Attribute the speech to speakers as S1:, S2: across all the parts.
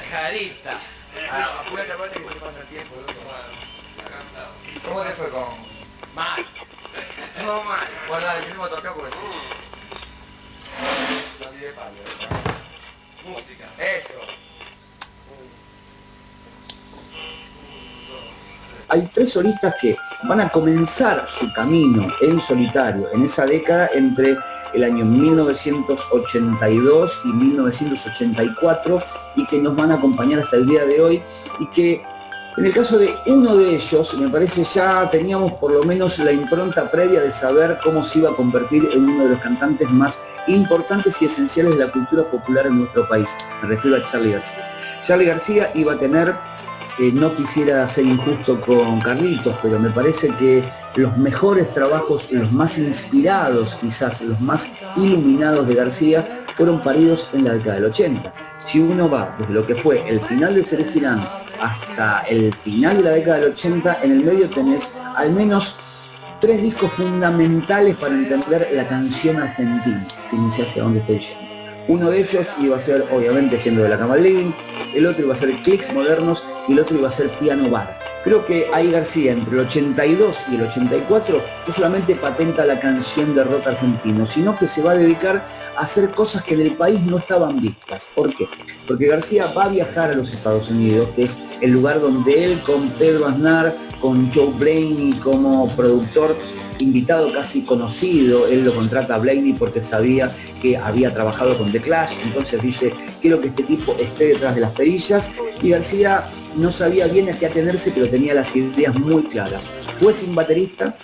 S1: Carita.
S2: Apúrate, aparte que se pasa el tiempo, loco. ¿Cómo te fue con...?
S1: Mal. Todo mal.
S2: Bueno, dale, empecemos a tocar porque sí. No olvidé palo.
S1: Música.
S2: Eso.
S3: Hay 3 solistas que van a comenzar su camino en solitario en esa década entre el año 1982 y 1984 y que nos van a acompañar hasta el día de hoy y que en el caso de uno de ellos, me parece ya teníamos por lo menos la impronta previa de saber cómo se iba a convertir en uno de los cantantes más importantes y esenciales de la cultura popular en nuestro país. Me refiero a Charly García. Charly García iba a tener, no quisiera ser injusto con Carlitos, pero me parece que los mejores trabajos, los más inspirados quizás, los más iluminados de García, fueron paridos en la década del 80. Si uno va desde lo que fue el final de Serú Girán hasta el final de la década del 80, en el medio tenés al menos 3 discos fundamentales para entender la canción argentina, fíjense hacia dónde estoy yendo. Uno de ellos iba a ser, obviamente, Yendo de la cama al living, el otro iba a ser Clics Modernos y el otro iba a ser Piano Bar. Creo que ahí García, entre el 82 y el 84, no solamente patenta la canción de rock argentino, sino que se va a dedicar a hacer cosas que en el país no estaban vistas. ¿Por qué? Porque García va a viajar a los Estados Unidos, que es el lugar donde él, con Pedro Aznar, con Joe Blaney como productor, invitado casi conocido, él lo contrata a Blaney porque sabía que había trabajado con The Clash, entonces dice, quiero que este tipo esté detrás de las perillas, y García no sabía bien a qué atenerse, pero tenía las ideas muy claras. Fue sin baterista,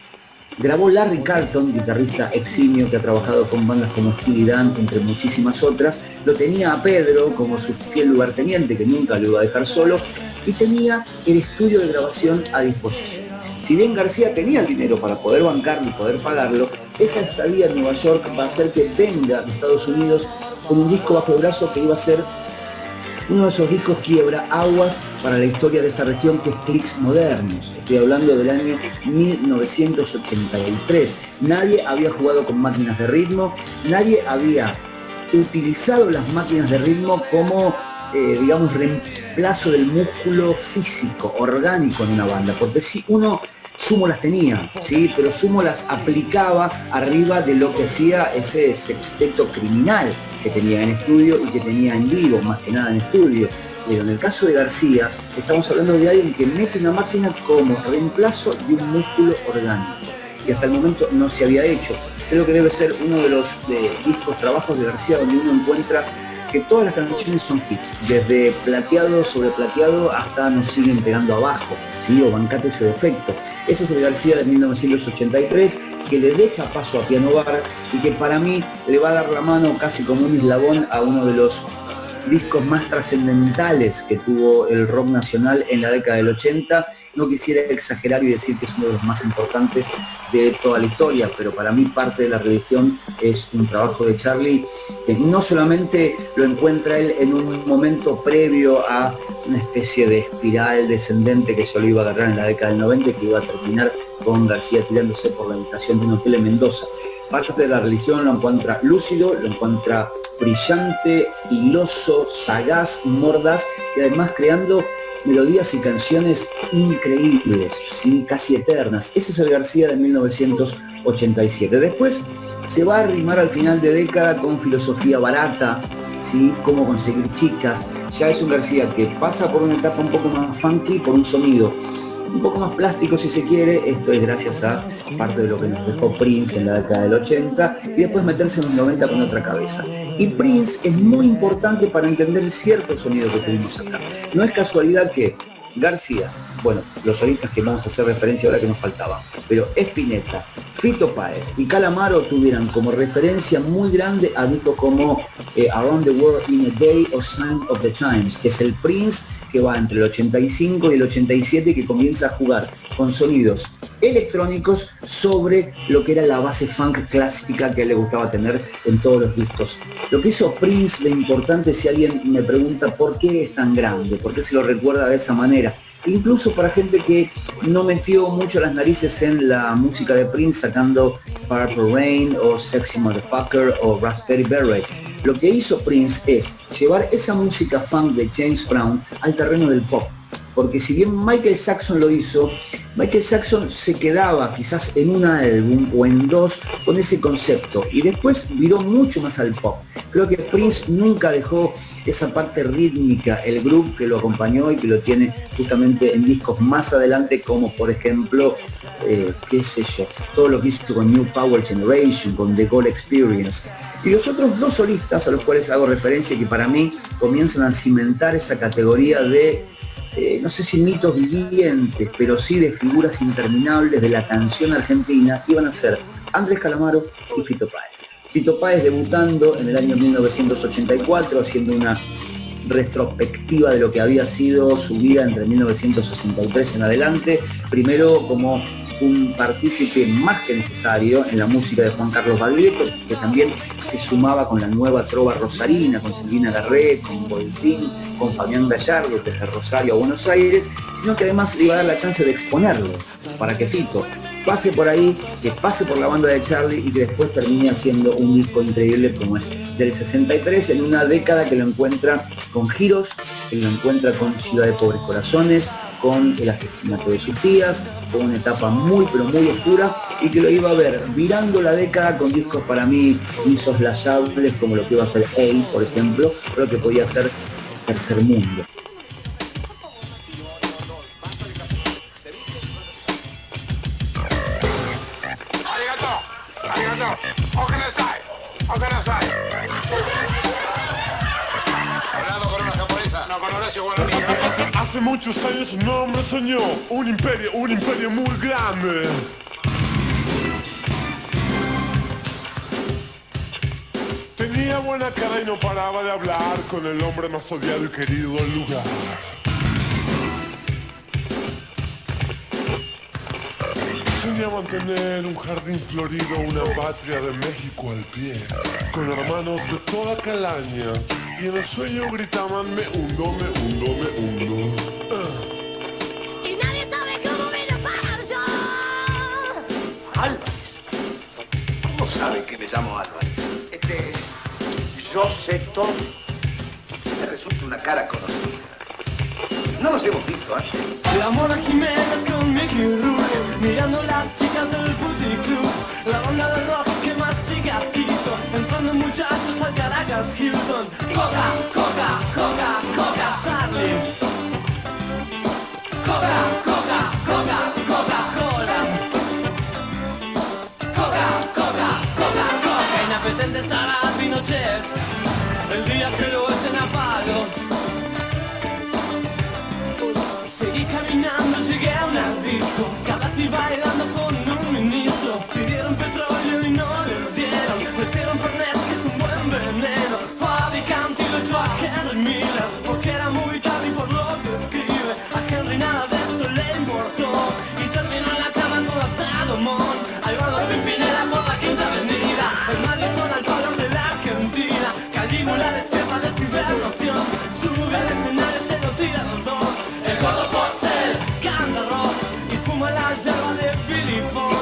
S3: grabó Larry Carlton, guitarrista eximio que ha trabajado con bandas como Steely Dan, entre muchísimas otras, lo tenía a Pedro como su fiel lugarteniente, que nunca lo iba a dejar solo, y tenía el estudio de grabación a disposición. Si bien García tenía el dinero para poder bancarlo y poder pagarlo, esa estadía en Nueva York va a hacer que venga de Estados Unidos con un disco bajo el brazo que iba a ser uno de esos discos quiebra aguas para la historia de esta región, que es Clics Modernos. Estoy hablando del año 1983. Nadie había jugado con máquinas de ritmo, nadie había utilizado las máquinas de ritmo como digamos, reemplazo del músculo físico, orgánico en una banda, porque si uno, Sumo las tenía, ¿sí? Pero Sumo las aplicaba arriba de lo que hacía ese sexteto criminal que tenía en estudio y que tenía en vivo, más que nada en estudio. Pero en el caso de García, estamos hablando de alguien que mete una máquina como reemplazo de un músculo orgánico, y hasta el momento no se había hecho. Creo que debe ser uno de los discos, trabajos de García, donde uno encuentra que todas las canciones son hits, desde Plateado sobre Plateado hasta Nos siguen pegando abajo, ¿sí? O Bancate ese defecto. Ese es el García de 1983, que le deja paso a Piano Bar y que para mí le va a dar la mano casi como un eslabón a uno de los discos más trascendentales que tuvo el rock nacional en la década del 80. No quisiera exagerar y decir que es uno de los más importantes de toda la historia, pero para mí Parte de la Religión es un trabajo de Charly que no solamente lo encuentra él en un momento previo a una especie de espiral descendente que se lo iba a agarrar en la década del 90 y que iba a terminar con García tirándose por la habitación de un hotel en Mendoza. Parte de la Religión lo encuentra lúcido, lo encuentra brillante, filoso, sagaz, mordaz y además creando melodías y canciones increíbles, ¿sí? Casi eternas. Ese es el García de 1987. Después se va a arrimar al final de década con Filosofía Barata, ¿sí? Cómo conseguir chicas. Ya es un García que pasa por una etapa un poco más funky, por un sonido un poco más plástico si se quiere. Esto es gracias a parte de lo que nos dejó Prince en la década del 80 y después meterse en los 90 con otra cabeza. Y Prince es muy importante para entender cierto sonido que tuvimos acá. No es casualidad que García, bueno, los solistas que vamos a hacer referencia ahora que nos faltaban, pero Spinetta, Fito Páez y Calamaro tuvieran como referencia muy grande a discos como Around the World in a Day o Sign of the Times, que es el Prince que va entre el 85 y el 87, que comienza a jugar con sonidos electrónicos sobre lo que era la base funk clásica que a él le gustaba tener en todos los discos. Lo que hizo Prince de importante, si alguien me pregunta por qué es tan grande, por qué se lo recuerda de esa manera, incluso para gente que no metió mucho las narices en la música de Prince, sacando Purple Rain o Sexy Motherfucker o Raspberry Beret. Lo que hizo Prince es llevar esa música funk de James Brown al terreno del pop. Porque si bien Michael Jackson lo hizo, Michael Jackson se quedaba quizás en un álbum o en dos con ese concepto y después viró mucho más al pop. Creo que Prince nunca dejó esa parte rítmica, el groove que lo acompañó y que lo tiene justamente en discos más adelante, como por ejemplo, qué sé yo, todo lo que hizo con New Power Generation, con The Gold Experience. Y los otros dos solistas a los cuales hago referencia y que para mí comienzan a cimentar esa categoría de no sé si mitos vivientes, pero sí de figuras interminables de la canción argentina, iban a ser Andrés Calamaro y Fito Páez. Fito Páez debutando en el año 1984, haciendo una retrospectiva de lo que había sido su vida entre 1963 en adelante, primero como un partícipe más que necesario en la música de Juan Carlos Baglietto, que también se sumaba con la nueva trova rosarina, con Silvina Garré, con Voltín, con Fabián Gallardo desde Rosario a Buenos Aires, sino que además le iba a dar la chance de exponerlo, para que Fito pase por ahí, que pase por la banda de Charlie y que después termine haciendo un disco increíble como es del 63, en una década que lo encuentra con giros, que lo encuentra con Ciudad de Pobres Corazones, con el asesinato de sus tías, con una etapa muy pero muy oscura y que lo iba a ver virando la década con discos para mí insoslayables como lo que iba a ser A, por ejemplo, pero que podía ser Tercer Mundo.
S4: Hace muchos años un hombre soñó un imperio muy grande. Tenía buena cara y no paraba de hablar con el hombre más odiado y querido del lugar. Soñaban tener un jardín florido, una patria de México al pie, con hermanos de toda calaña, y en el sueño gritaban me hundo, me hundo, me hundo.
S5: Y nadie sabe cómo vine a parar yo.
S2: Álvarez. ¿Cómo saben que me llamo Álvarez? Yo sé todo. Me resulta una cara conocida. No nos hemos visto antes.
S6: La Mona Jiménez con Mickey Rourke, mirando las chicas del Booty Club. La banda del rock que más chicas quiso, entrando muchachos al Caracas Hilton. Coca, Coca, Coca, Coca, Charlie. Coca, Coca, Coca, Coca-Cola. Coca, Coca, Coca, Coca. Inapetente estará Pinochet el día que lo echen a palos. Seguí caminando, llegué a un disco, Gaddafi bailando con un ministro. Pidieron petróleo y no les dieron, prefieren Fernet que es un buen veneno. Fabricante y lo echó a Henry Miller, porque era muy tarde y por lo que escribe. A Henry nada de esto le importó, y terminó en la cama con la Salomón. Ahí van los Pimpinela por la Quinta Avenida, el Madison al valor de la Argentina. Calígula despierta de su invernación, sube al escenario, se lo tiran los dos. El gordo Porcel canta rock y fuma la yerba de Billy Paul.